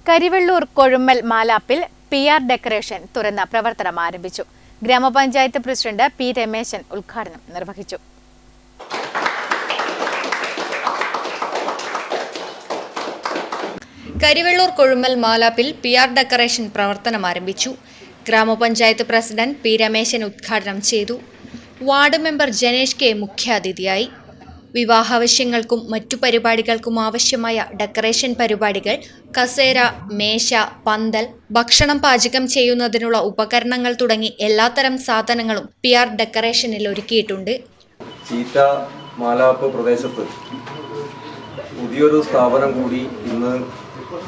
Karivellur Kozhummal മാലാപ്പിൽ PR decoration തുറന്ന പ്രവർത്തനം ആരംഭിച്ചു. ഗ്രാമപഞ്ചായത്ത് പ്രസിഡന്റ് P. രമേശൻ ഉദ്ഘാടനം നിർവഹിച്ചു. കരിവെള്ളൂർ കൊഴുമ്മൽ മാലാപ്പിൽ PR ഡെക്കറേഷൻ പ്രവർത്തനം ആരംഭിച്ചു. ഗ്രാമപഞ്ചായത്ത് പ്രസിഡന്റ് P. രമേശൻ ഉദ്ഘാടനം ചെയ്തു. Ward member Janesh K. മുഖ്യാതിഥിയായി. വിവാഹാവശ്യങ്ങൾക്കും മറ്റു പരിപാടികൾക്കും ആവശ്യമായ ഡെക്കറേഷൻ പരിപാടികൾ, കസേര, മേശ, പന്തൽ, ഭക്ഷണം പാചകം ചെയ്യുന്നതിനുള്ള ഉപകരണങ്ങൾ തുടങ്ങി എല്ലാത്തരം സാധനങ്ങളും PR ഡെക്കറേഷനിൽ ഒരുക്കിയിട്ടുണ്ട്. ചീറ്റ മാലാപ്പ് പ്രദേശത്ത് പുതിയൊരു സ്ഥാപനം കൂടി ഇന്ന്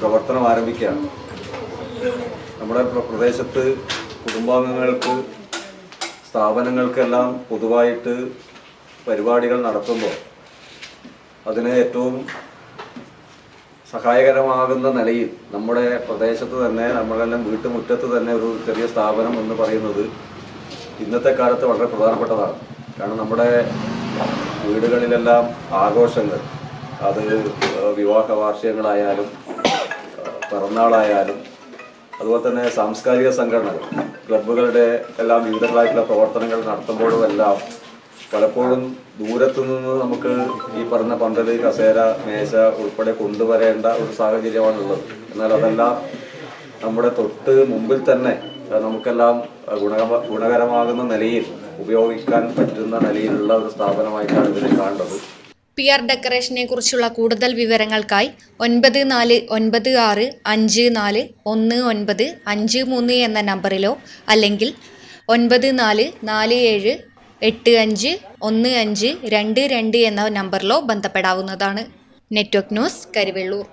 പ്രവർത്തനം ആരംഭിക്കുകയാണ്. നമ്മുടെ പ്രദേശത്ത് കുടുംബാംഗങ്ങൾക്ക്, സ്ഥാപനങ്ങൾക്കെല്ലാം പൊതുവായിട്ട് പരിപാടികൾ നടത്തുമ്പോൾ അതിന് ഏറ്റവും സഹായകരമാകുന്ന നിലയിൽ നമ്മുടെ പ്രദേശത്ത് തന്നെ, നമ്മളെല്ലാം വീട്ടുമുറ്റത്ത് തന്നെ ഒരു ചെറിയ സ്ഥാപനം എന്ന് പറയുന്നത് ഇന്നത്തെ കാലത്ത് വളരെ പ്രധാനപ്പെട്ടതാണ്. കാരണം നമ്മുടെ വീടുകളിലെല്ലാം ആഘോഷങ്ങൾ, അത് വിവാഹ വാർഷികങ്ങളായാലും പിറന്നാളായാലും അതുപോലെ തന്നെ സാംസ്കാരിക സംഘടനകൾ, ക്ലബ്ബുകളുടെ എല്ലാം വിവിധങ്ങളായിട്ടുള്ള പ്രവർത്തനങ്ങൾ നടത്തുമ്പോഴും എല്ലാം പലപ്പോഴും ദൂരത്തു നിന്ന് നമുക്ക് ഈ പറഞ്ഞ പന്തൽ, കസേര, മേശ ഉൾപ്പെടെ കൊണ്ടുവരേണ്ട ഒരു സാഹചര്യമാണുള്ളത്. എന്നാൽ അതെല്ലാം നമ്മുടെ തൊട്ട് മുമ്പിൽ തന്നെ നമുക്കെല്ലാം ഗുണകരമാകുന്ന നിലയിൽ ഉപയോഗിക്കാൻ പറ്റുന്ന നിലയിലുള്ള ഒരു സ്ഥാപനമായിട്ടാണ് ഇതിനെ കാണേണ്ടത്. PR ഡെക്കറേഷനെ കുറിച്ചുള്ള കൂടുതൽ വിവരങ്ങൾക്കായി 9456541953 എന്ന നമ്പറിലോ അല്ലെങ്കിൽ 9447851522 എന്ന നമ്പറിലോ ബന്ധപ്പെടാവുന്നതാണ്. Network news, Karivellur.